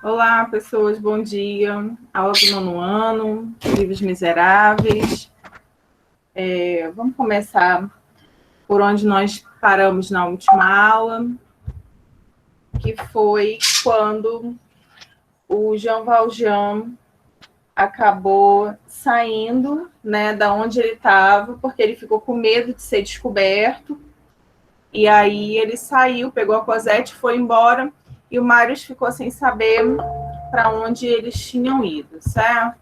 Olá, pessoas, bom dia. Aula do nono ano, Livros Miseráveis. Vamos começar por onde nós paramos na última aula, que foi quando o Jean Valjean acabou saindo, né, da onde ele estava, porque ele ficou com medo de ser descoberto. E aí ele saiu, pegou a Cosette, foi embora, e o Marius ficou sem saber para onde eles tinham ido, certo?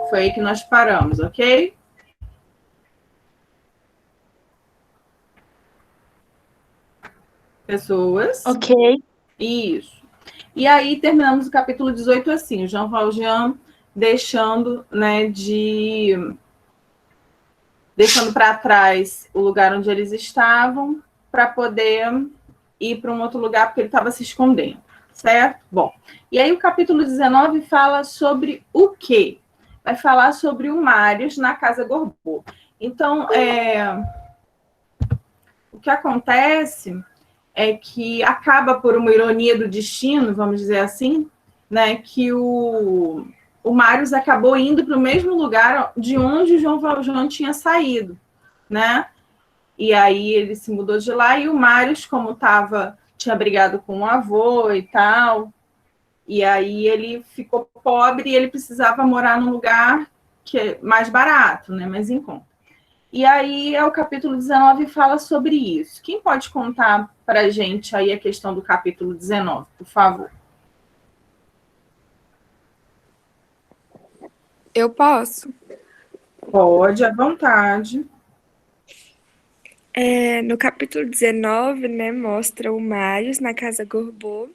Foi aí que nós paramos, ok? Pessoas. Ok. Isso. E aí terminamos o capítulo 18 assim, o Jean Valjean deixando, né, deixando para trás o lugar onde eles estavam para poder ir para um outro lugar porque ele estava se escondendo, certo? Bom, e aí o capítulo 19 fala sobre o quê? Vai falar sobre o Marius na Casa Gorbeau. Então, o que acontece é que acaba por uma ironia do destino, vamos dizer assim, né, que o Marius acabou indo para o mesmo lugar de onde o João Valjean tinha saído, né? E aí ele se mudou de lá e o Marius, como tinha brigado com o avô e tal, e aí ele ficou pobre e ele precisava morar num lugar que é mais barato, né, mais em conta. E aí o capítulo 19 fala sobre isso. Quem pode contar para a gente aí a questão do capítulo 19, por favor? Eu posso? Pode, à vontade. No capítulo 19, né, mostra o Marius na Casa Gorbeau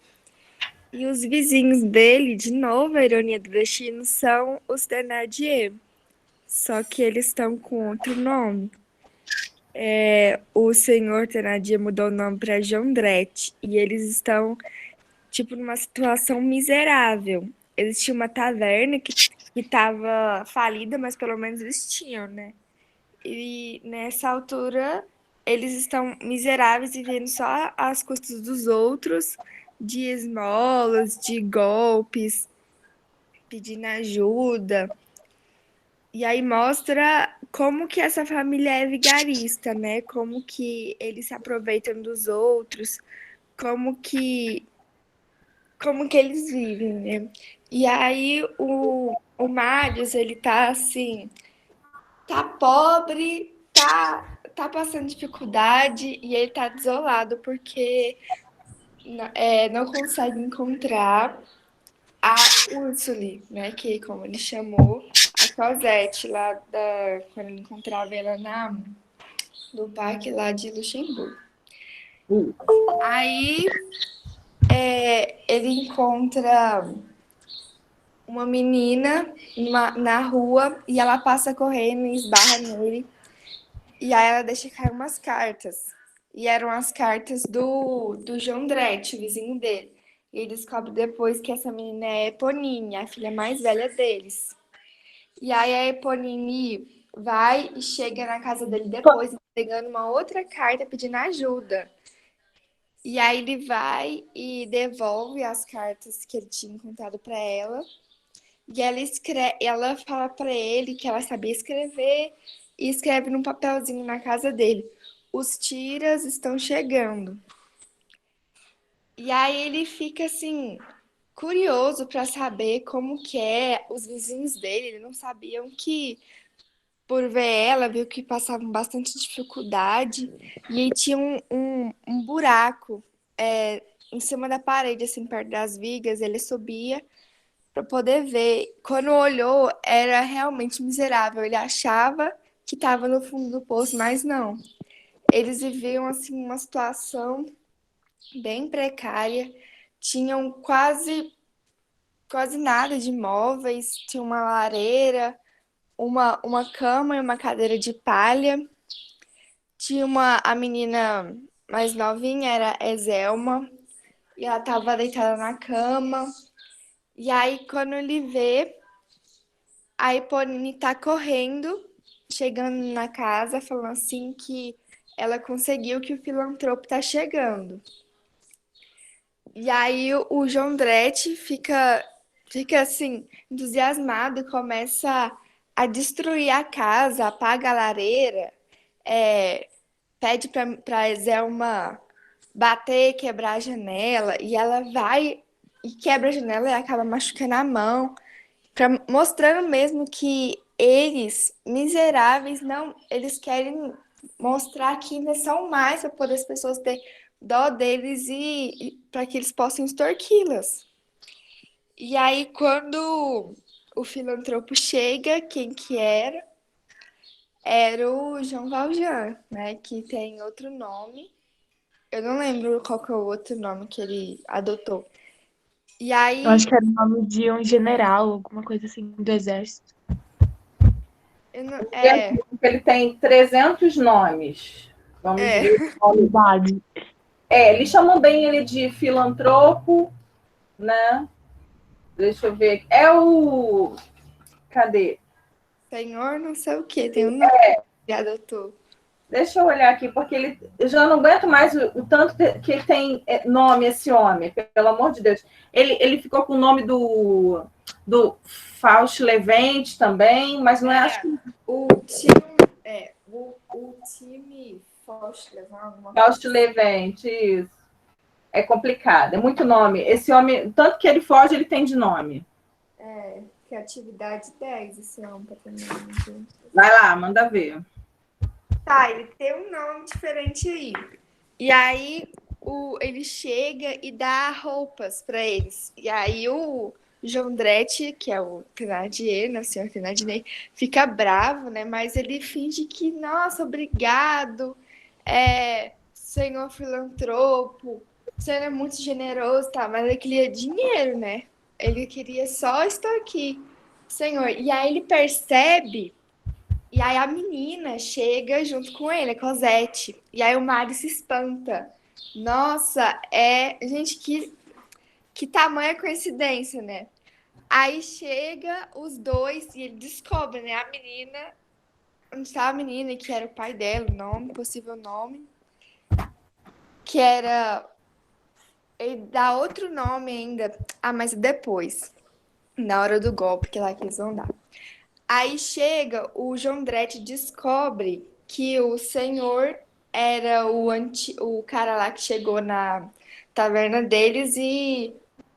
e os vizinhos dele, de novo, a ironia do destino, são os Thénardier, só que eles estão com outro nome. O senhor Thénardier mudou o nome para Jondrette e eles estão, tipo, numa situação miserável. Eles tinham uma taverna que estava falida, mas pelo menos eles tinham, né? E nessa altura eles estão miseráveis e vivendo só às custas dos outros, de esmolas, de golpes, pedindo ajuda. E aí mostra como que essa família é vigarista, né? Como que eles se aproveitam dos outros, como que eles vivem, né? E aí o Marius, ele tá assim, tá pobre, tá passando dificuldade e ele tá desolado porque não consegue encontrar a Ursula, né? Que como ele chamou, a Cosette lá quando ele encontrava ela no parque lá de Luxemburgo. Aí ele encontra uma menina na rua e ela passa correndo e esbarra nele. E aí ela deixa cair umas cartas. E eram as cartas do Jondrette, o vizinho dele. E ele descobre depois que essa menina é Eponine, a filha mais velha deles. E aí a Eponine vai e chega na casa dele depois, entregando uma outra carta pedindo ajuda. E aí ele vai e devolve as cartas que ele tinha encontrado para ela. E ela fala para ele que ela sabia escrever e escreve num papelzinho na casa dele. Os tiras estão chegando. E aí ele fica assim curioso para saber como que é os vizinhos dele. Eles não sabiam que por ver ela, viu que passavam bastante dificuldade e aí tinha um buraco em cima da parede, assim, perto das vigas. Ele subia para poder ver. Quando olhou, era realmente miserável. Ele achava que estava no fundo do poço, mas não. Eles viviam assim uma situação bem precária. Tinham quase nada de móveis, tinha uma lareira, uma cama e uma cadeira de palha. Tinha a menina mais novinha, era Ezelma, e ela estava deitada na cama. E aí, quando ele vê, a Eponine tá correndo, chegando na casa, falando assim que ela conseguiu, que o filantropo tá chegando. E aí o Jondrette fica assim, entusiasmado, começa a destruir a casa, apaga a lareira, é, pede pra Zelma bater, quebrar a janela, e ela vai e quebra a janela e acaba machucando a mão, mostrando mesmo que eles, miseráveis, não, eles querem mostrar que ainda são mais para poder as pessoas ter dó deles e para que eles possam extorquí-las. E aí, quando o filantropo chega, quem que era? Era o Jean Valjean, né? Que tem outro nome. Eu não lembro qual que é o outro nome que ele adotou. E Eu acho aí, que era o nome de um general, alguma coisa assim, do exército. Ele tem 300 nomes. Vamos é, ver. Verdade. Eles chamam bem ele de filantropo, né? Deixa eu ver. Cadê? senhor não sei o que, tem um nome que ele adotou. Deixa eu olhar aqui, porque eu já não aguento mais o tanto que tem nome esse homem, pelo amor de Deus. Ele ficou com o nome do Fausto Levente também, mas não é, acho que O time Fausto Levante, alguma Fausto coisa. Levente, isso. É complicado, é muito nome. Esse homem, tanto que ele foge, ele tem de nome. Criatividade 10, esse homem, pra ter nome, gente. Vai lá, manda ver. Tá, ele tem um nome diferente aí. E aí ele chega e dá roupas para eles. E aí o Jondrette, que é o Thénardier, né, o senhor Thénardier, fica bravo, né? Mas ele finge que, nossa, obrigado, senhor filantropo, o senhor é muito generoso, tá? Mas ele queria dinheiro, né? Ele queria só estar aqui, senhor. E aí ele percebe. E aí a menina chega junto com ele, a Cosette. E aí o Mário se espanta. Nossa, gente, que tamanha coincidência, né? Aí chega os dois e ele descobre, né? A menina, onde estava a menina, que era o pai dela, o nome, possível nome. Que era. Ele dá outro nome ainda. Ah, mas depois. Na hora do golpe, que é lá que eles vão dar. Aí chega, o Jondrette descobre que o senhor era o cara lá que chegou na taverna deles e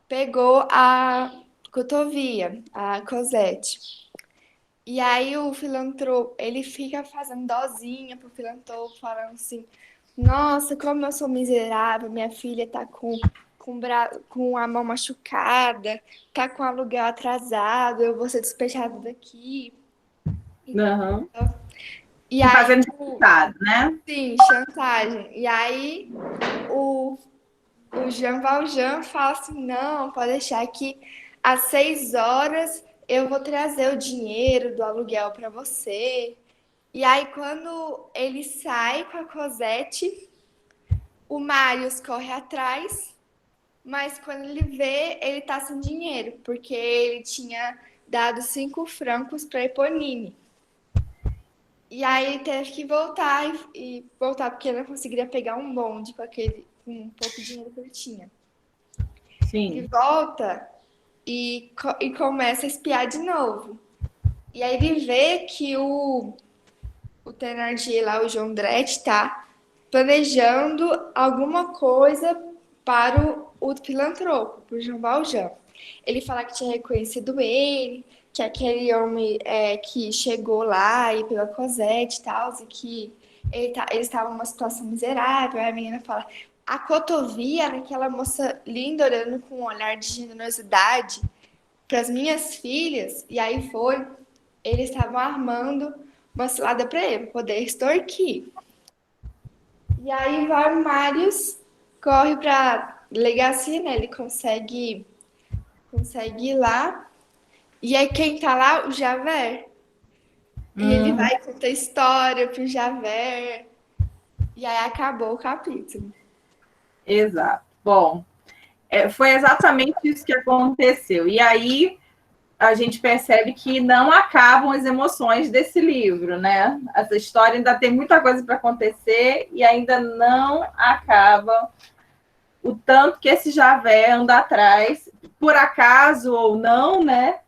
pegou a cotovia, a Cosette. E aí o filantropo, ele fica fazendo dozinha pro filantropo, falando assim, nossa, como eu sou miserável, minha filha tá com a mão machucada, tá com o aluguel atrasado, eu vou ser despejada daqui. Uhum. E aí, Fazendo chantado, né? sim, chantagem. E aí o Jean Valjean fala assim, não, pode deixar que às 6 horas eu vou trazer o dinheiro do aluguel para você. E aí, quando ele sai com a Cosette, o Marius corre atrás, mas quando ele vê, ele tá sem dinheiro, porque ele tinha dado 5 francos para Eponine. E aí ele teve que voltar e voltar, porque ele não conseguiria pegar um bonde com um pouco de dinheiro que ele tinha. Sim. Ele volta e começa a espiar de novo. E aí ele vê que o Thénardier lá, o Jondrette, tá planejando alguma coisa para o filantropo, para o Jean Valjean. Ele fala que tinha reconhecido ele, que aquele homem que chegou lá e pegou a Cosette e tal, e que eles estavam numa situação miserável. Aí a menina fala, a cotovia era aquela moça linda olhando com um olhar de generosidade para as minhas filhas. E aí eles estavam armando uma cilada para ele, pra poder extorquir. E aí vai o Marius, corre pra delegacia, né? Ele consegue ir lá. E aí quem tá lá? O Javert. E ele vai contar história pro Javert. E aí acabou o capítulo. Exato. Bom, foi exatamente isso que aconteceu. E aí a gente percebe que não acabam as emoções desse livro, né? Essa história ainda tem muita coisa para acontecer e ainda não acaba o tanto que esse Javé anda atrás, por acaso ou não, né?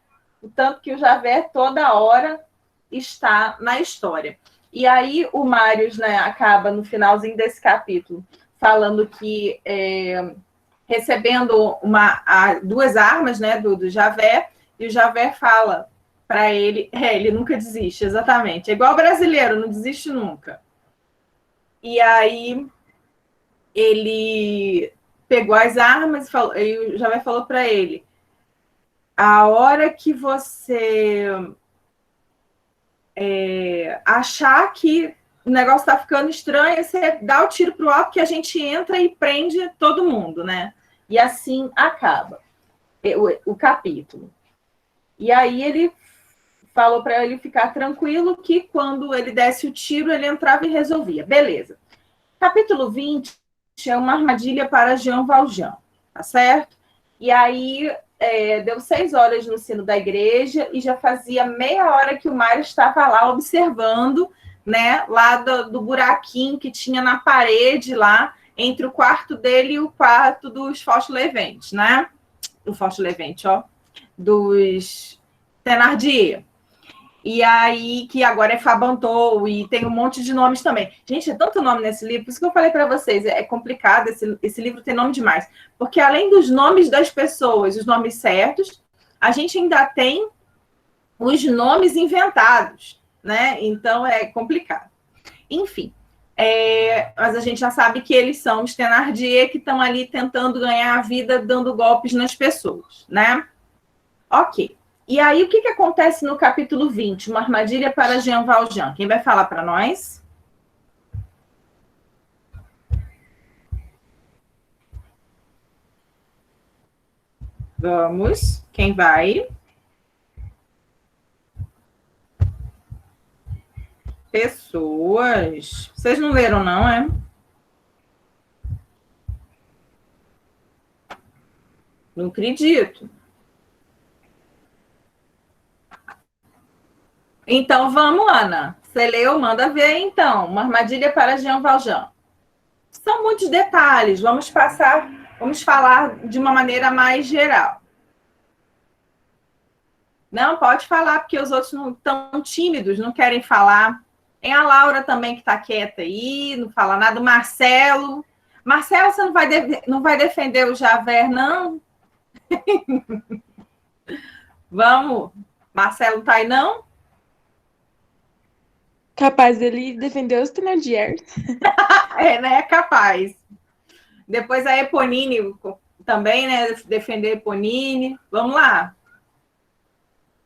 O tanto que o Javé toda hora está na história. E aí o Marius, né, acaba no finalzinho desse capítulo falando que recebendo duas armas, né, do Javé, e o Javé fala para ele, ele nunca desiste, exatamente. É igual o brasileiro, não desiste nunca. E aí ele pegou as armas e o Javé falou para ele: a hora que você achar que o negócio está ficando estranho, você dá o tiro pro alto que a gente entra e prende todo mundo, né? E assim acaba o capítulo. E aí ele falou para ele ficar tranquilo que quando ele desse o tiro, ele entrava e resolvia. Beleza. Capítulo 20 é uma armadilha para Jean Valjean, tá certo? E aí deu 6 horas no sino da igreja e já fazia meia hora que o Mário estava lá observando, né, lá do buraquinho que tinha na parede lá, entre o quarto dele e o quarto dos Fauchelevent, né? Do Fauchelevent, ó. Dos Thénardier. E aí, que agora é Fabantou, e tem um monte de nomes também. Gente, é tanto nome nesse livro, por isso que eu falei para vocês, é complicado, esse livro tem nome demais. Porque além dos nomes das pessoas, os nomes certos, a gente ainda tem os nomes inventados, né? Então, é complicado. Enfim, mas a gente já sabe que eles são os Thénardier que estão ali tentando ganhar a vida dando golpes nas pessoas, né? Ok. E aí, o que acontece no capítulo 20? Uma armadilha para Jean Valjean. Quem vai falar para nós? Vamos. Quem vai? Pessoas. Vocês não leram, não, é? Não acredito. Então, vamos, Ana. Você leu, manda ver, então. Uma armadilha para Jean Valjean. São muitos detalhes. Vamos falar de uma maneira mais geral. Não, pode falar, porque os outros não estão tímidos, não querem falar. Tem a Laura também, que está quieta aí, não fala nada. O Marcelo. Marcelo, você não vai defender o Javert, não? Vamos. Marcelo não está aí, não? Capaz dele defender os Thénardier. Né? Capaz. Depois a Eponine também, né? Defender a Eponine. Vamos lá.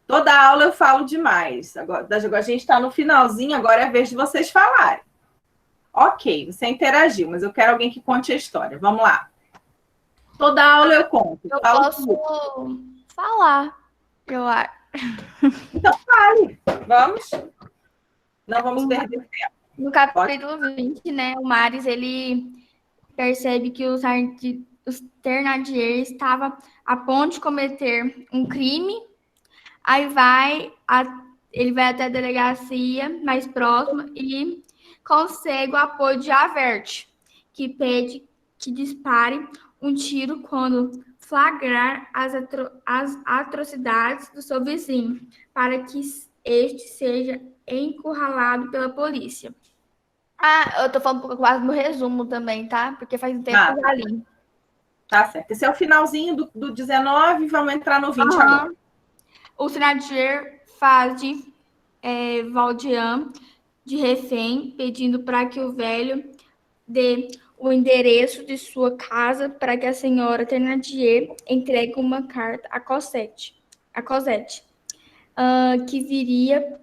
Toda aula eu falo demais. Agora a gente está no finalzinho, agora é a vez de vocês falarem. Ok, você interagiu, mas eu quero alguém que conte a história. Vamos lá. Toda aula eu conto. Eu posso falar, eu acho. Então fale. Vamos. Não vamos perder tempo. No capítulo 20, né, o Marius, ele percebe que os Thénardier estavam a ponto de cometer um crime. Aí ele vai até a delegacia mais próxima e consegue o apoio de Javert, que pede que dispare um tiro quando flagrar as atrocidades do seu vizinho, para que este seja encurralado pela polícia. Eu tô falando um pouco quase no resumo também, tá? Porque faz um tempo que eu já li. Tá certo. Esse é o finalzinho do 19, vamos entrar no 20 agora. O Thénardier faz de Valjean de refém, pedindo para que o velho dê o endereço de sua casa para que a senhora Thénardier entregue uma carta a Cosette, que viria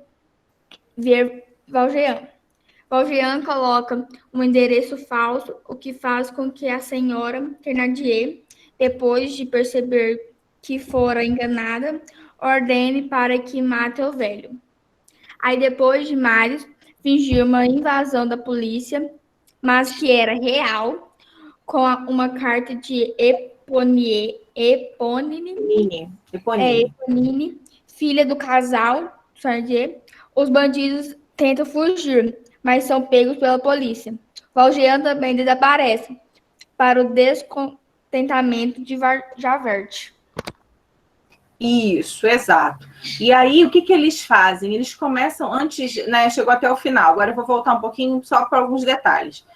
ver Valjean. Valjean coloca um endereço falso, o que faz com que a senhora Thénardier, depois de perceber que fora enganada, ordene para que mate o velho. Aí, depois de Marius fingir uma invasão da polícia, mas que era real, com uma carta de Eponine, filha do casal Thénardier, os bandidos tentam fugir, mas são pegos pela polícia. Valjean também desaparece. para o descontentamento de Javert. Isso, exato. E aí, o que eles fazem? Eles começam antes, né? Chegou até o final. Agora eu vou voltar um pouquinho só para alguns detalhes.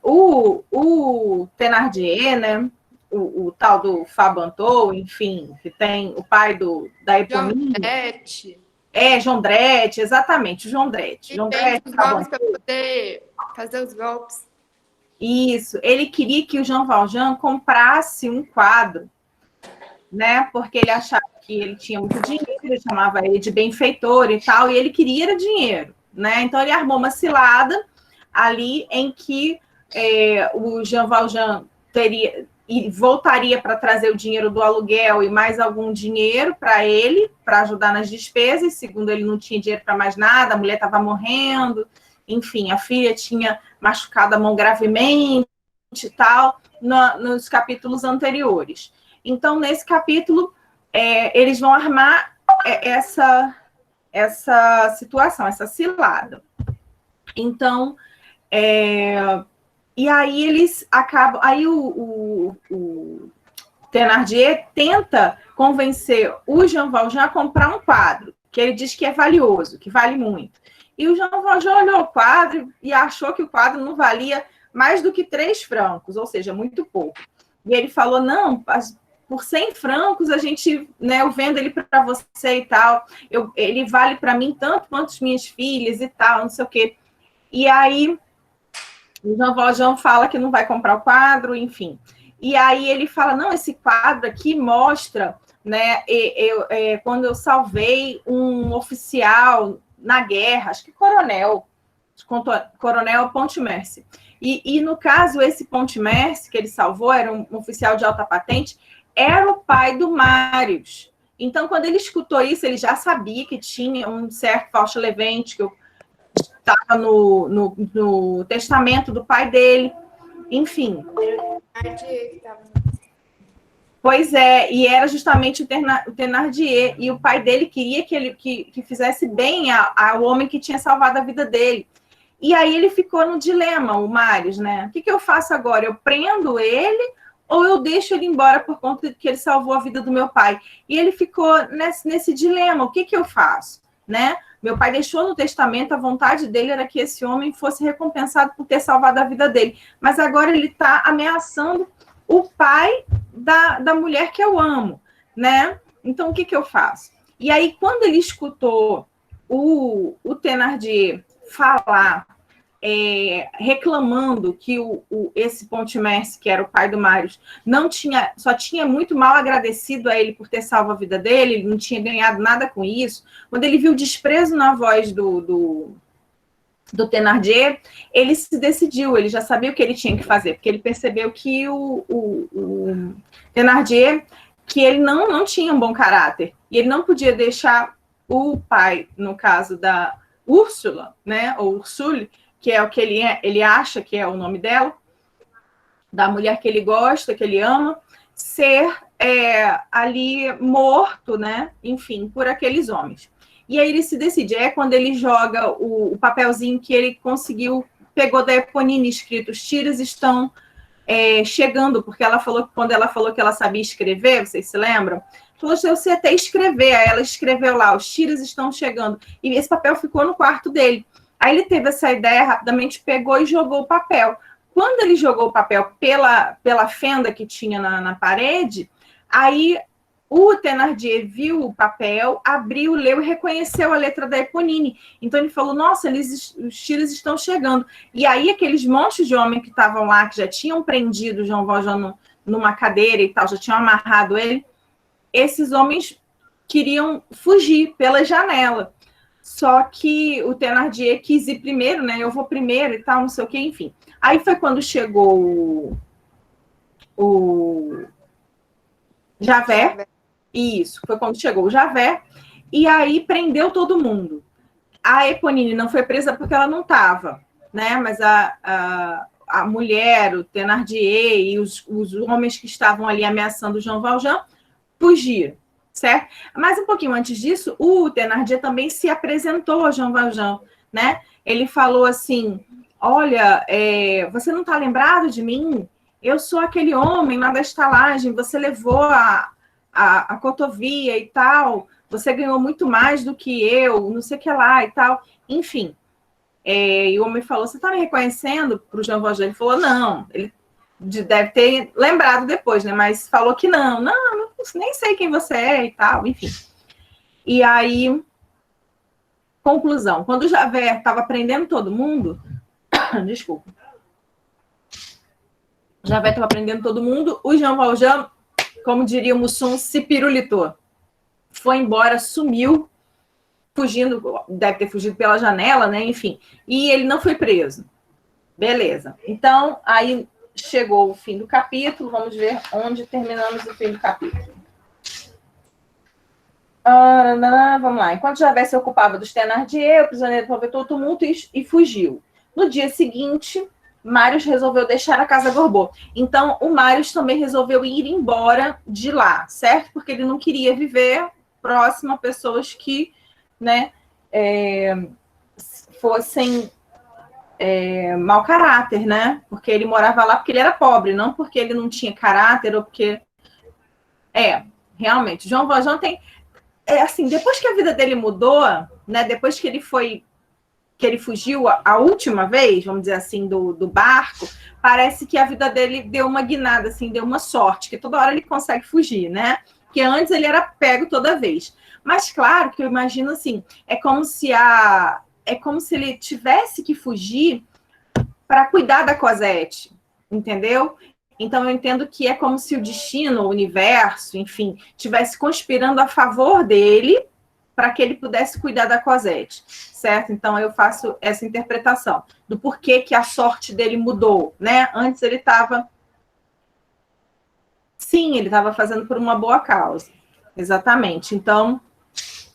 O Thénardier, né? O tal do Fabantou, enfim, que tem o pai da Eponine. Jondrette, exatamente, o Jondrette. Vende os golpes para poder fazer os golpes. Isso, ele queria que o Jean Valjean comprasse um quadro, né? Porque ele achava que ele tinha muito dinheiro, ele chamava ele de benfeitor e tal, e ele queria dinheiro, né? Então ele armou uma cilada ali em que o Jean Valjean voltaria para trazer o dinheiro do aluguel e mais algum dinheiro para ele, para ajudar nas despesas. Segundo ele, não tinha dinheiro para mais nada, a mulher estava morrendo, enfim, a filha tinha machucado a mão gravemente e tal, nos capítulos anteriores. Então, nesse capítulo, eles vão armar essa situação, essa cilada. Então, e aí eles acabam. Aí o Thénardier tenta convencer o Jean Valjean a comprar um quadro, que ele diz que é valioso, que vale muito. E o Jean Valjean olhou o quadro e achou que o quadro não valia mais do que 3 francos, ou seja, muito pouco. E ele falou, não, por 100 francos a gente, né, eu vendo ele para você e tal, ele vale para mim tanto quanto as minhas filhas e tal, não sei o quê. E aí o Jean Valjean fala que não vai comprar o quadro, enfim. E aí ele fala, não, esse quadro aqui mostra, né, quando eu salvei um oficial na guerra, acho que coronel Pontmercy. E no caso, esse Pontmercy que ele salvou, era um oficial de alta patente, era o pai do Marius. Então, quando ele escutou isso, ele já sabia que tinha um certo Fauchelevent, que estava no testamento do pai dele, enfim. Pois é, e era justamente o Thénardier, e o pai dele queria que fizesse bem ao homem que tinha salvado a vida dele. E aí ele ficou no dilema, o Marius, né? O que eu faço agora? Eu prendo ele ou eu deixo ele embora por conta de que ele salvou a vida do meu pai? E ele ficou nesse dilema, o que eu faço, né? Meu pai deixou no testamento, a vontade dele era que esse homem fosse recompensado por ter salvado a vida dele. Mas agora ele está ameaçando o pai da mulher que eu amo, né? Então, o que eu faço? E aí, quando ele escutou o Thénardier falar, reclamando que esse Pontmercy, que era o pai do Marius, só tinha muito mal agradecido a ele por ter salvo a vida dele, ele não tinha ganhado nada com isso. Quando ele viu o desprezo na voz do Thénardier, ele se decidiu, ele já sabia o que ele tinha que fazer, porque ele percebeu que o Thénardier, que ele não tinha um bom caráter, e ele não podia deixar o pai, no caso da Úrsula, né, ou Ursule, que é o que ele acha que é o nome dela, da mulher que ele gosta, que ele ama, ser ali morto, né, enfim, por aqueles homens. E aí ele se decide, quando ele joga o papelzinho que ele pegou da Eponine escrito, os tiros estão chegando, porque quando ela falou que ela sabia escrever, vocês se lembram? Falou, eu sei até escrever, aí ela escreveu lá, os tiros estão chegando, e esse papel ficou no quarto dele. Aí ele teve essa ideia, rapidamente pegou e jogou o papel. Quando ele jogou o papel pela fenda que tinha na parede, aí o Thénardier viu o papel, abriu, leu e reconheceu a letra da Eponine. Então ele falou, nossa, os tiros estão chegando. E aí aqueles montes de homens que estavam lá, que já tinham prendido o Jean Valjean numa cadeira e tal, já tinham amarrado ele, esses homens queriam fugir pela janela. Só que o Thénardier quis ir primeiro, né? Eu vou primeiro e tal, não sei o quê, enfim. Aí foi quando chegou o Javert. Isso, foi quando chegou o Javert. E aí prendeu todo mundo. A Eponine não foi presa porque ela não estava, né? Mas a mulher, o Thénardier e os homens que estavam ali ameaçando o Jean Valjean fugiram. Certo? Mas um pouquinho antes disso, o Thénardier também se apresentou a Jean Valjean, né? Ele falou assim, olha, você não está lembrado de mim? eu sou aquele homem lá da estalagem, você levou a cotovia e tal, você ganhou muito mais do que eu, não sei o que lá e tal. Enfim, e o homem falou, você está me reconhecendo para o Jean Valjean? Ele falou, não. Ele deve ter lembrado depois, né? Mas falou que não, nem sei quem você é e tal, enfim. E aí, conclusão, quando o Javert estava prendendo todo mundo, desculpa, o Javert estava prendendo todo mundo, o Jean Valjean, como diria o Mussum, se pirulitou. Foi embora, sumiu, fugindo, deve ter fugido pela janela, né? Enfim, e ele não foi preso. Beleza. Então, aí chegou o fim do capítulo, vamos ver onde terminamos o fim do capítulo. Vamos lá. Enquanto Javert se ocupava dos Thénardier, o prisioneiro aproveitou o tumulto e fugiu. No dia seguinte, Marius resolveu deixar a casa Gorbeau. Então, o Marius também resolveu ir embora de lá, certo? Porque ele não queria viver próximo a pessoas que, né, fossem mau caráter, né? Porque ele morava lá porque ele era pobre, não porque ele não tinha caráter ou porque... realmente, João Valjean tem... assim, depois que a vida dele mudou, né? Depois que ele fugiu a última vez, vamos dizer assim, do barco, parece que a vida dele deu uma guinada, assim, deu uma sorte, que toda hora ele consegue fugir, né? Porque antes ele era pego toda vez. Mas claro que eu imagino assim, é como se ele tivesse que fugir para cuidar da Cosette, entendeu? Então eu entendo que é como se o destino, o universo, enfim, tivesse conspirando a favor dele para que ele pudesse cuidar da Cosette, certo? Então eu faço essa interpretação do porquê que a sorte dele mudou, né? Antes ele estava... Sim, ele estava fazendo por uma boa causa, exatamente. Então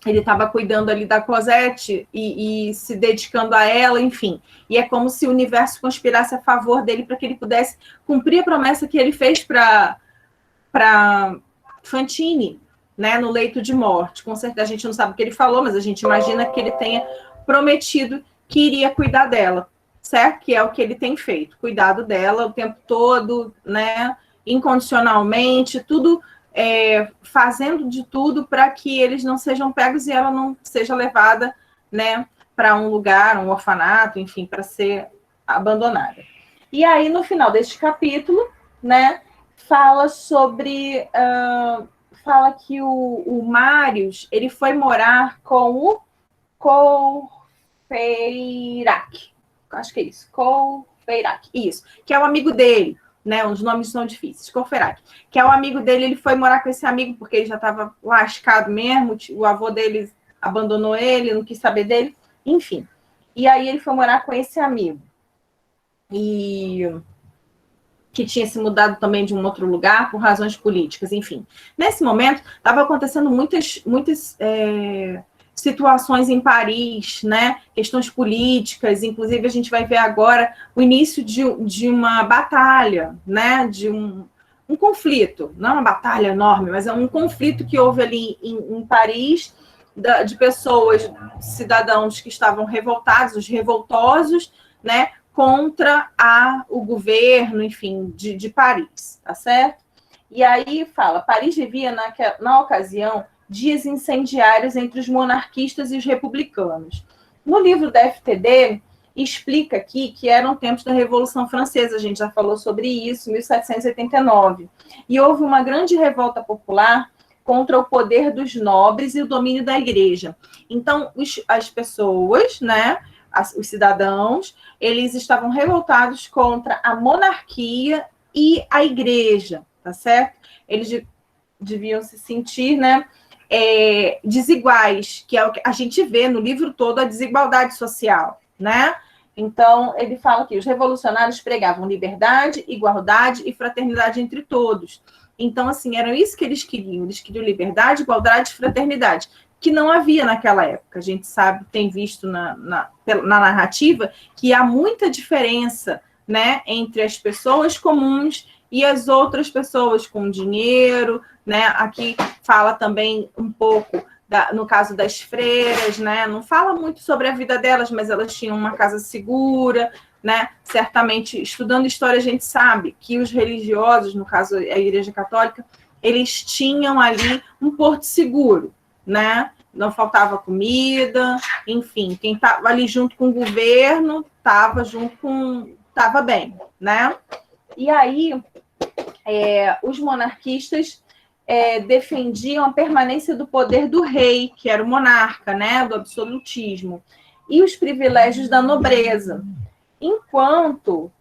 ele estava cuidando ali da Cosette e se dedicando a ela, enfim. E é como se o universo conspirasse a favor dele para que ele pudesse cumprir a promessa que ele fez para Fantine, né, no leito de morte. Com certeza a gente não sabe o que ele falou, mas a gente imagina que ele tenha prometido que iria cuidar dela, certo? Que é o que ele tem feito, cuidado dela o tempo todo, né, incondicionalmente, tudo... fazendo de tudo para que eles não sejam pegos e ela não seja levada, né, para um lugar, um orfanato, enfim, para ser abandonada. E aí, no final deste capítulo, né, fala sobre... fala que o Marius, ele foi morar com o Courfeyrac. Acho que é isso. Courfeyrac. Isso. Que é um amigo dele. Né, os nomes são difíceis, Courfeyrac, que é o amigo dele, ele foi morar com esse amigo porque ele já estava lascado mesmo, o avô dele abandonou ele, não quis saber dele, enfim. E aí ele foi morar com esse amigo, e que tinha se mudado também de um outro lugar por razões políticas, enfim. Nesse momento, estava acontecendo muitas situações em Paris, né? Questões políticas, inclusive a gente vai ver agora o início de uma batalha, né? De um conflito, não é uma batalha enorme, mas é um conflito que houve ali em Paris, de pessoas, cidadãos que estavam revoltados, os revoltosos, né? Contra o governo, enfim, de Paris, tá certo? E aí fala, Paris vivia na ocasião dias incendiários entre os monarquistas e os republicanos. No livro da FTD, explica aqui que eram tempos da Revolução Francesa, a gente já falou sobre isso, 1789. E houve uma grande revolta popular contra o poder dos nobres e o domínio da igreja. Então, as pessoas, né, os cidadãos, eles estavam revoltados contra a monarquia e a igreja, tá certo? Eles deviam se sentir, né, desiguais, que é o que a gente vê no livro todo, a desigualdade social, né? Então, ele fala que os revolucionários pregavam liberdade, igualdade e fraternidade entre todos. Então, assim, era isso que eles queriam liberdade, igualdade e fraternidade, que não havia naquela época. A gente sabe, tem visto na narrativa, que há muita diferença, né, entre as pessoas comuns e as outras pessoas com dinheiro, né? Aqui fala também um pouco, no caso das freiras, né? Não fala muito sobre a vida delas, mas elas tinham uma casa segura, né? Certamente, estudando história, a gente sabe que os religiosos, no caso a Igreja Católica, eles tinham ali um porto seguro, né? Não faltava comida, enfim, quem estava ali junto com o governo estava bem, né? E aí, os monarquistas defendiam a permanência do poder do rei, que era o monarca, né? Do absolutismo, e os privilégios da nobreza, enquanto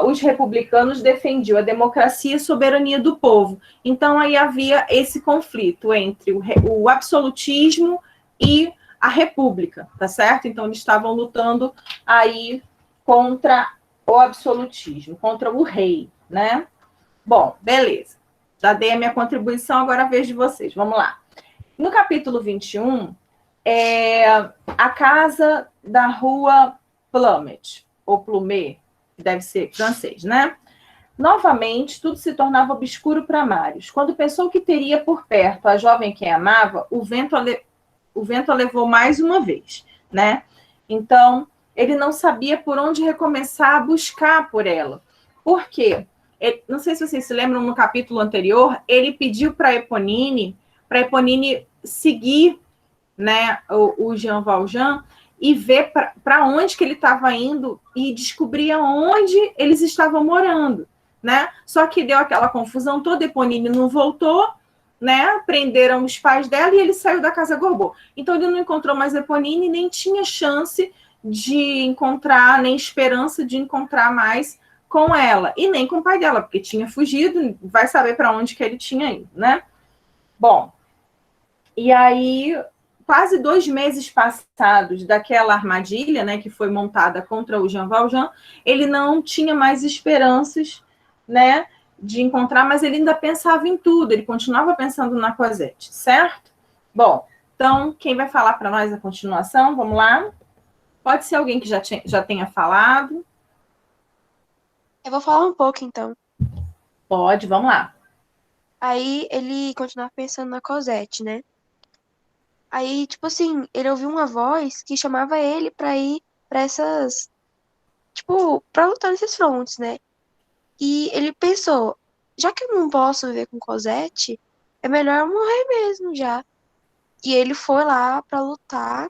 os republicanos defendiam a democracia e a soberania do povo. Então, aí havia esse conflito entre o absolutismo e a república, tá certo? Então, eles estavam lutando aí contra o absolutismo, contra o rei, né? Bom, beleza. Já dei a minha contribuição, agora a vez de vocês. Vamos lá. No capítulo 21, a casa da rua Plumet, ou Plumet, que deve ser francês, né? Novamente, tudo se tornava obscuro para Marius. Quando pensou que teria por perto a jovem que amava, o vento a levou mais uma vez, né? Então, ele não sabia por onde recomeçar a buscar por ela. Por quê? Não sei se vocês se lembram, no capítulo anterior, ele pediu para Eponine seguir, né, o Jean Valjean e ver para onde que ele estava indo e descobrir onde eles estavam morando, né? Só que deu aquela confusão toda, Eponine não voltou, né? Prenderam os pais dela e ele saiu da casa Gorbeau. Então ele não encontrou mais Eponine, nem tinha chance de encontrar, nem esperança de encontrar mais com ela, e nem com o pai dela, porque tinha fugido, vai saber para onde que ele tinha ido, né? Bom, e aí, quase 2 meses passados daquela armadilha, né, que foi montada contra o Jean Valjean, ele não tinha mais esperanças, né, de encontrar, mas ele ainda pensava em tudo, ele continuava pensando na Cosette, certo? Bom, então, quem vai falar para nós a continuação? Vamos lá? Pode ser alguém que já tenha falado. Eu vou falar um pouco, então. Pode, vamos lá. Aí ele continuava pensando na Cosette, né? Aí, tipo assim, ele ouviu uma voz que chamava ele pra ir pra essas... Tipo, pra lutar nesses frontes, né? E ele pensou, já que eu não posso viver com Cosette, é melhor eu morrer mesmo já. E ele foi lá pra lutar.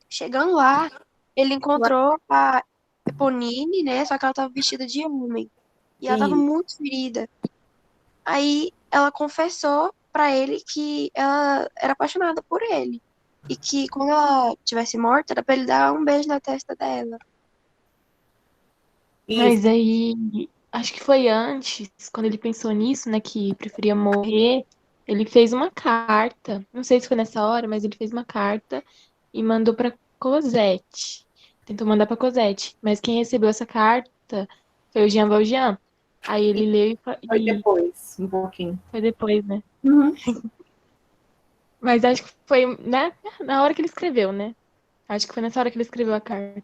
Chegando lá, ele encontrou a Eponine, né? Só que ela tava vestida de homem. E ela tava muito ferida. Aí ela confessou pra ele que ela era apaixonada por ele. E que quando ela tivesse morta, era pra ele dar um beijo na testa dela. Mas aí, acho que foi antes, quando ele pensou nisso, né, que preferia morrer, ele fez uma carta. Não sei se foi nessa hora, mas ele fez uma carta e mandou pra Cosette. Tentou mandar pra Cosette. Mas quem recebeu essa carta foi o Jean Valjean. Aí ele leu Foi depois, um pouquinho. Foi depois, né? Uhum. Mas acho que foi, né, na hora que ele escreveu, né? Acho que foi nessa hora que ele escreveu a carta.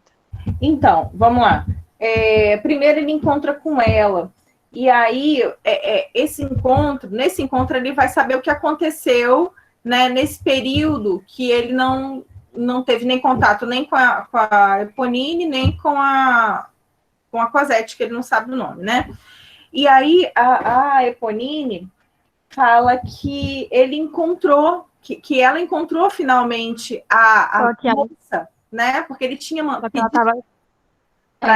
Então, vamos lá. Primeiro ele encontra com ela. E aí, nesse encontro, ele vai saber o que aconteceu, né, nesse período que ele não teve nem contato nem com a Eponine, nem com a Cosette, que ele não sabe o nome, né? E aí, a Eponine fala que ele encontrou, que ela encontrou finalmente a moça, né? Porque ele tinha uma... Só que ela tava...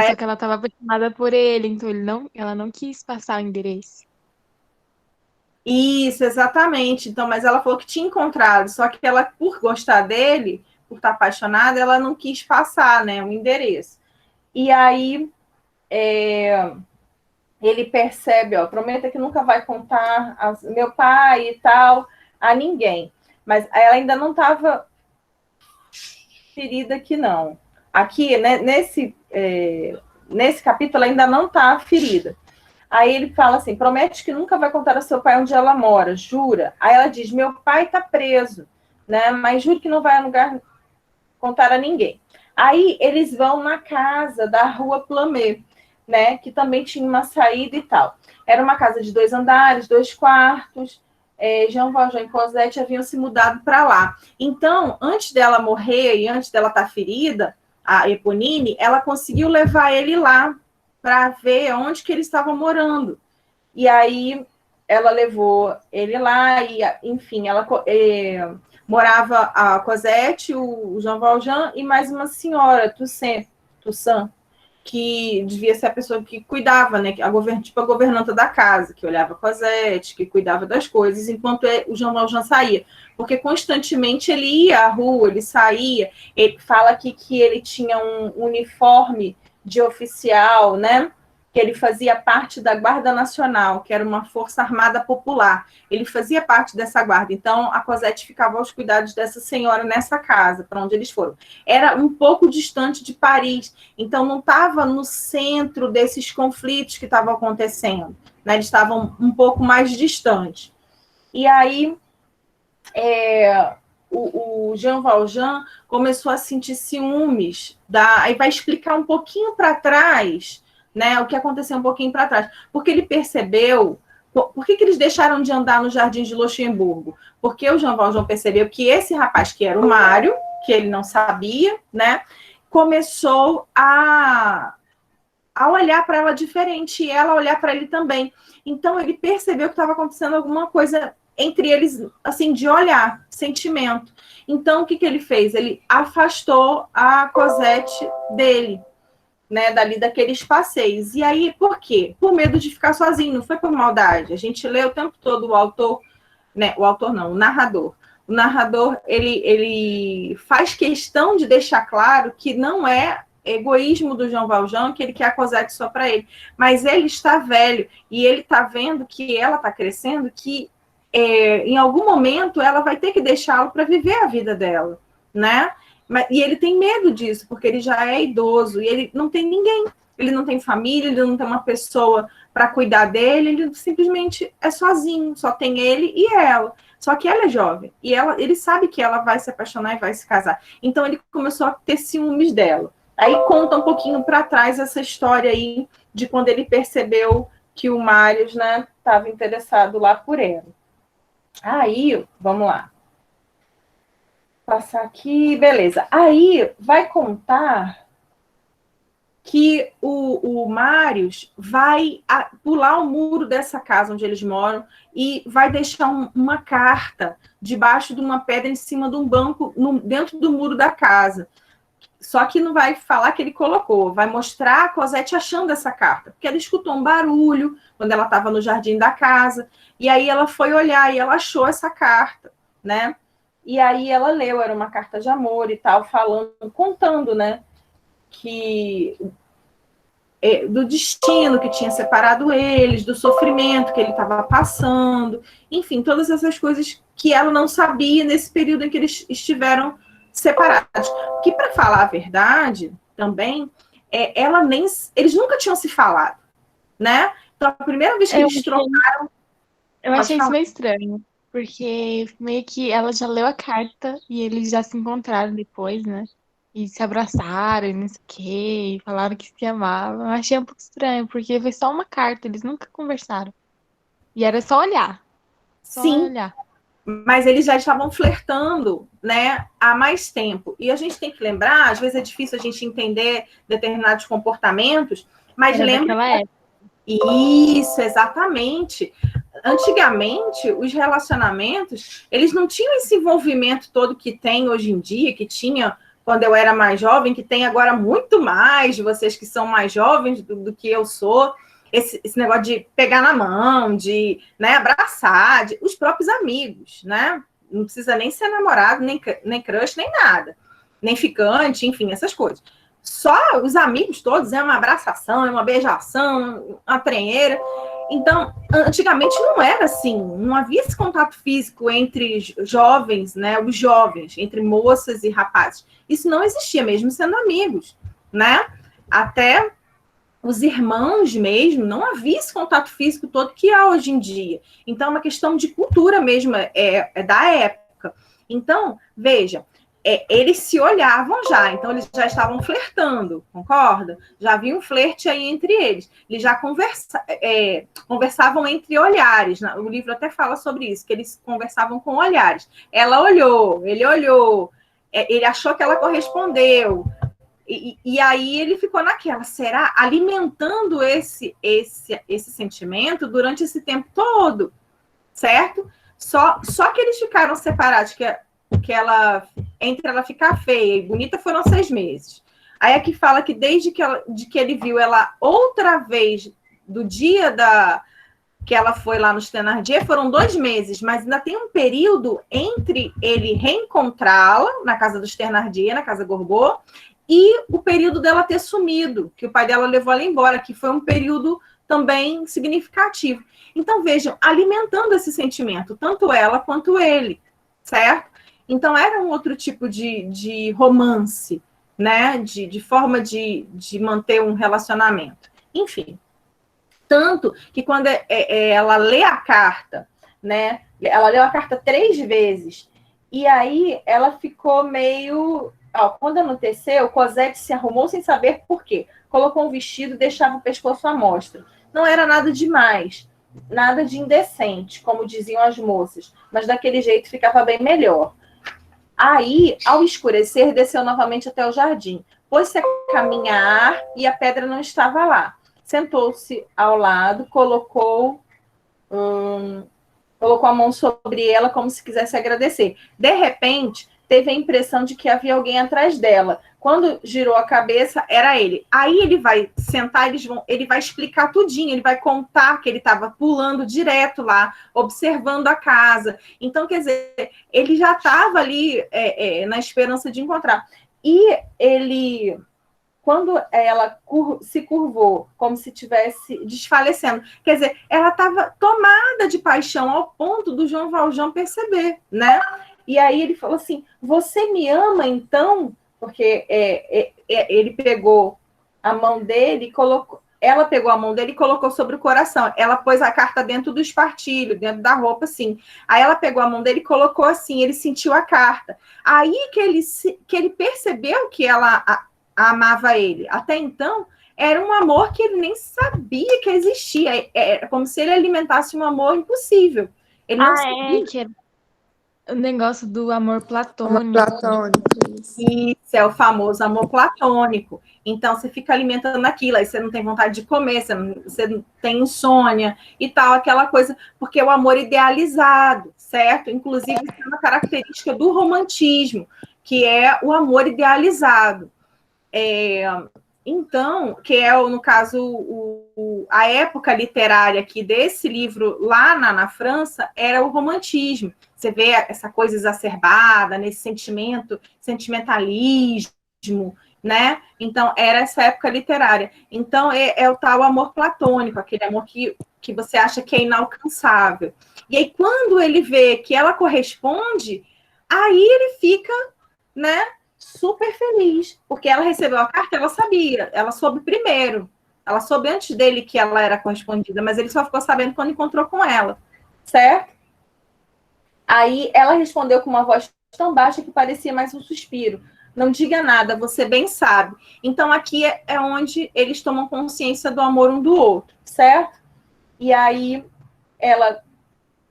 só que ela estava apaixonada por ele, então ela não quis passar o endereço. Isso, exatamente. Então, mas ela falou que tinha encontrado, só que ela, por gostar dele, por estar apaixonada, ela não quis passar, né, o endereço. E aí ele percebe, ó, prometa que nunca vai contar meu pai e tal a ninguém. Mas ela ainda não estava ferida aqui, não. Aqui, né, nesse capítulo, ela ainda não está ferida. Aí ele fala assim, promete que nunca vai contar ao seu pai onde ela mora, jura? Aí ela diz, meu pai está preso, né? Mas juro que não vai contar a ninguém. Aí eles vão na casa da rua Plumet, né? Que também tinha uma saída e tal. Era uma casa de 2 andares, 2 quartos. Jean Valjean e Cosette haviam se mudado para lá. Então, antes dela morrer e antes dela estar ferida, a Eponine, ela conseguiu levar ele lá para ver onde que ele estava morando. E aí ela levou ele lá e, enfim, ela morava a Cosette, o Jean Valjean e mais uma senhora, Toussaint, que devia ser a pessoa que cuidava, né? Tipo a governanta da casa, que olhava a Cosette, que cuidava das coisas, enquanto o Jean Valjean saía. Porque constantemente ele ia à rua, ele saía, ele fala aqui que ele tinha um uniforme de oficial, né? Que ele fazia parte da Guarda Nacional, que era uma força armada popular. Ele fazia parte dessa guarda. Então, a Cosette ficava aos cuidados dessa senhora nessa casa, para onde eles foram. Era um pouco distante de Paris, então não estava no centro desses conflitos que estavam acontecendo. Né? Eles estavam um pouco mais distantes. E aí, o Jean Valjean começou a sentir ciúmes. Aí vai explicar um pouquinho para trás, né, o que aconteceu um pouquinho para trás. Porque ele percebeu... Por que eles deixaram de andar no Jardim de Luxemburgo? Porque o Jean Valjean percebeu que esse rapaz, que era o Mário, que ele não sabia, né, começou a olhar para ela diferente e ela olhar para ele também. Então, ele percebeu que estava acontecendo alguma coisa entre eles, assim, de olhar, sentimento. Então, o que ele fez? Ele afastou a Cosette dele, né, dali daqueles passeios. E aí, por quê? Por medo de ficar sozinho, não foi por maldade. A gente lê o tempo todo o autor, né, o narrador. O narrador, ele faz questão de deixar claro que não é egoísmo do Jean Valjean, que ele quer a Cosette só para ele, mas ele está velho e ele está vendo que ela está crescendo, que em algum momento ela vai ter que deixá-lo para viver a vida dela, né? E ele tem medo disso, porque ele já é idoso e ele não tem ninguém. Ele não tem família, ele não tem uma pessoa para cuidar dele, ele simplesmente é sozinho, só tem ele e ela. Só que ela é jovem e ele sabe que ela vai se apaixonar e vai se casar. Então ele começou a ter ciúmes dela. Aí conta um pouquinho para trás essa história aí de quando ele percebeu que o Marius, né, estava interessado lá por ela. Aí, vamos lá. Passar aqui, beleza. Aí vai contar que o Marius vai pular o muro dessa casa onde eles moram e vai deixar uma carta debaixo de uma pedra em cima de um banco dentro do muro da casa. Só que não vai falar que ele colocou, vai mostrar a Cosette achando essa carta, porque ela escutou um barulho quando ela estava no jardim da casa, e aí ela foi olhar e ela achou essa carta, né? E aí ela leu, era uma carta de amor e tal, contando, né, que do destino que tinha separado eles, do sofrimento que ele estava passando, enfim, todas essas coisas que ela não sabia nesse período em que eles estiveram separados. Que, para falar a verdade, também, eles nunca tinham se falado, né? Então, a primeira vez que eles trocaram... Eu achei isso meio estranho, porque meio que ela já leu a carta e eles já se encontraram depois, né? E se abraçaram, e não sei o quê, e falaram que se amavam. Eu achei um pouco estranho, porque foi só uma carta, eles nunca conversaram. E era só olhar. Sim, olhar. Mas eles já estavam flertando, né, há mais tempo. E a gente tem que lembrar, às vezes é difícil a gente entender determinados comportamentos, mas lembra... Isso, exatamente. Antigamente, os relacionamentos, eles não tinham esse envolvimento todo que tem hoje em dia, que tinha quando eu era mais jovem, que tem agora muito mais de vocês que são mais jovens do que eu sou. Esse negócio de pegar na mão, de, né, abraçar, os próprios amigos, né? Não precisa nem ser namorado, nem crush, nem nada. Nem ficante, enfim, essas coisas. Só os amigos todos, é uma abraçação, é uma beijação, uma tranheira. Então, antigamente não era assim, não havia esse contato físico entre jovens, né? Os jovens, entre moças e rapazes. Isso não existia, mesmo sendo amigos, né? Até... os irmãos mesmo, não havia esse contato físico todo que há hoje em dia. Então, é uma questão de cultura mesmo, é da época. Então, veja, eles se olhavam já, então eles já estavam flertando, concorda? Já havia um flerte aí entre eles. Eles já conversavam entre olhares. O livro até fala sobre isso, que eles conversavam com olhares. Ela olhou, ele olhou, ele achou que ela correspondeu. E aí ele ficou naquela, será? Alimentando esse sentimento durante esse tempo todo, certo? Só que eles ficaram separados, entre ela ficar feia e bonita foram 6 meses. Aí aqui fala que desde que ele viu ela outra vez, do dia que ela foi lá nos Thénardier, foram 2 meses, mas ainda tem um período entre ele reencontrá-la na casa dos Thénardier, na casa Gorbeau, e o período dela ter sumido, que o pai dela levou ela embora, que foi um período também significativo. Então, vejam, alimentando esse sentimento, tanto ela quanto ele, certo? Então, era um outro tipo de romance, né? De forma de manter um relacionamento. Enfim. Tanto que quando ela lê a carta, né? Ela leu a carta 3 vezes, e aí ela ficou meio... quando anoiteceu, Cosette se arrumou sem saber por quê. Colocou um vestido e deixava o pescoço à mostra. Não era nada demais, nada de indecente, como diziam as moças, mas daquele jeito ficava bem melhor. Aí, ao escurecer, desceu novamente até o jardim. Pôs-se a caminhar e a pedra não estava lá. Sentou-se ao lado, colocou a mão sobre ela como se quisesse agradecer. De repente, teve a impressão de que havia alguém atrás dela. Quando girou a cabeça, era ele. Aí ele vai sentar, ele vai explicar tudinho, ele vai contar que ele estava pulando direto lá, observando a casa. Então, quer dizer, ele já estava ali na esperança de encontrar. E ele... Quando ela se curvou, como se estivesse desfalecendo, quer dizer, ela estava tomada de paixão ao ponto do João Valjean perceber, né? E aí ele falou assim, você me ama então? Porque ele pegou a mão dele e colocou... Ela pegou a mão dele e colocou sobre o coração. Ela pôs a carta dentro do espartilho, dentro da roupa, assim. Aí ela pegou a mão dele e colocou assim, ele sentiu a carta. Aí que ele percebeu que ela... amava ele. Até então, era um amor que ele nem sabia que existia. É como se ele alimentasse um amor impossível. Ele não sabia. Que é o negócio do amor Amor platônico. platônico. Isso é o famoso amor platônico. Então, você fica alimentando aquilo, aí você não tem vontade de comer, você não tem insônia e tal, aquela coisa, porque é o amor idealizado, certo? Inclusive, isso é uma característica do romantismo, que é o amor idealizado. Então, que é, no caso, a época literária aqui desse livro, lá na França, era o romantismo. Você vê essa coisa exacerbada, nesse sentimentalismo, né? Então, era essa época literária. Então, é o tal amor platônico, aquele amor que você acha que é inalcançável. E aí, quando ele vê que ela corresponde, aí ele fica, né, super feliz, porque ela recebeu a carta, ela sabia, ela soube primeiro, ela soube antes dele que ela era correspondida, mas ele só ficou sabendo quando encontrou com ela, certo? Aí ela respondeu com uma voz tão baixa que parecia mais um suspiro. Não diga nada, você bem sabe. Então aqui é onde eles tomam consciência do amor um do outro, certo? E aí ela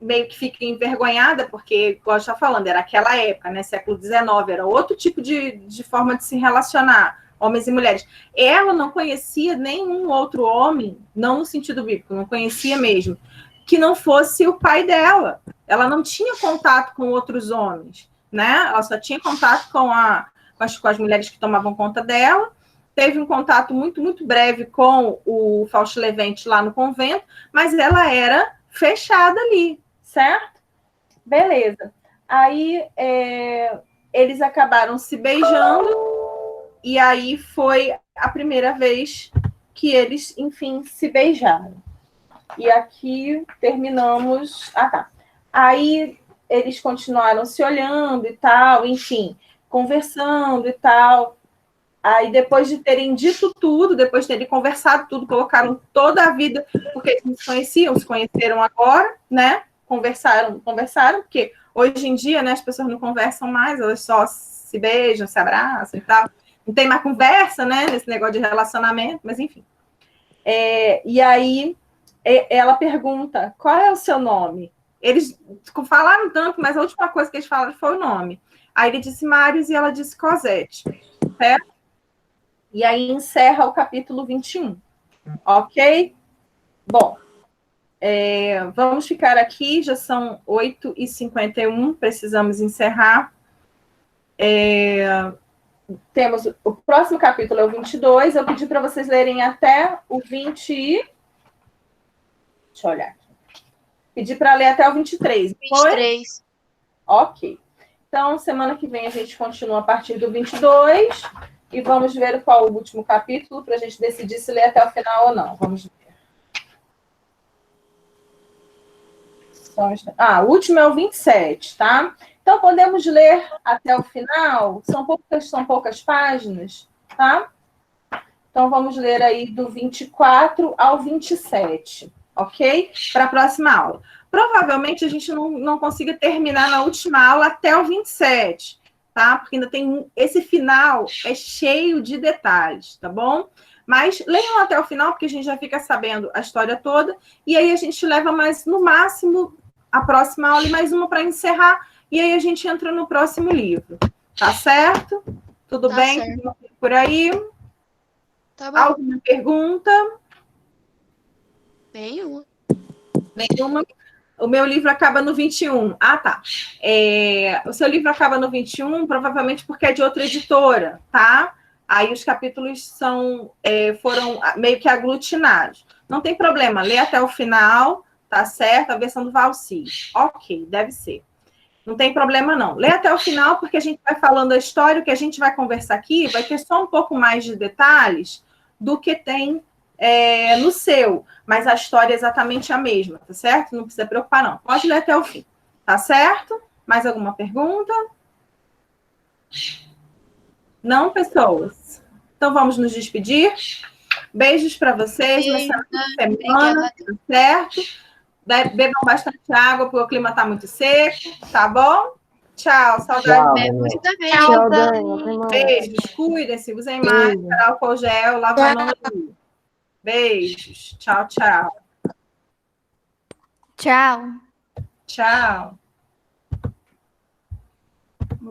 meio que fica envergonhada, porque, como eu estava falando, era aquela época, né, século XIX, era outro tipo de forma de se relacionar, homens e mulheres. Ela não conhecia nenhum outro homem, não no sentido bíblico, não conhecia mesmo, que não fosse o pai dela. Ela não tinha contato com outros homens, né? Ela só tinha contato com as mulheres que tomavam conta dela, teve um contato muito, muito breve com o Fausto Levente lá no convento, mas ela era fechada ali, certo? Beleza. Aí eles acabaram se beijando e aí foi a primeira vez que eles, enfim, se beijaram. E aqui terminamos... tá. Aí eles continuaram se olhando e tal, enfim, conversando e tal. Aí, depois de terem dito tudo, depois de terem conversado tudo, colocaram toda a vida, porque eles não se conheciam, se conheceram agora, né? Conversaram, porque hoje em dia, né, as pessoas não conversam mais, elas só se beijam, se abraçam e tal. Não tem mais conversa, né, nesse negócio de relacionamento, mas enfim. E aí, ela pergunta, qual é o seu nome? Eles falaram tanto, mas a última coisa que eles falaram foi o nome. Aí ele disse Marius e ela disse Cosette, certo? E aí encerra o capítulo 21. Ok? Bom, vamos ficar aqui, já são 8h51, precisamos encerrar. Temos o próximo capítulo é o 22. Eu pedi para vocês lerem até o 20. Deixa eu olhar aqui. Pedi para ler até o 23. Foi? 23. Ok. Então, semana que vem a gente continua a partir do 22 e vamos ver qual o último capítulo para a gente decidir se ler até o final ou não. Vamos ver. O último é o 27, tá? Então, podemos ler até o final. São poucas páginas, tá? Então, vamos ler aí do 24 ao 27, ok? Para a próxima aula. Provavelmente, a gente não consiga terminar na última aula até o 27, tá? Porque ainda tem... Esse final é cheio de detalhes, tá bom? Mas leiam até o final, porque a gente já fica sabendo a história toda. E aí, a gente leva mais, no máximo, a próxima aula e mais uma para encerrar. E aí, a gente entra no próximo livro. Tá certo? Tudo Tá bem? certo. Por aí? Tá bom. Alguma pergunta? Nenhuma. Nenhuma? O meu livro acaba no 21. Ah, tá. O seu livro acaba no 21, provavelmente porque é de outra editora, tá? Aí os capítulos foram meio que aglutinados. Não tem problema, lê até o final, tá certo? A versão do Valci. Ok, deve ser. Não tem problema, não. Lê até o final, porque a gente vai falando a história, o que a gente vai conversar aqui vai ter só um pouco mais de detalhes do que tem no seu, mas a história é exatamente a mesma, tá certo? Não precisa preocupar, não. Pode ler até o fim, tá certo? Mais alguma pergunta? Não, pessoas? Então, vamos nos despedir. Beijos para vocês, uma excelente semana, tá certo? Bebam bastante água, porque o clima está muito seco, tá bom? Tchau, saudade. Tchau, Você também. Tchau, Dani. Até mais. Beijos, cuidem-se, usem máscara, álcool gel, lavam a mão. Beijos, tchau, tchau. Tchau. Tchau.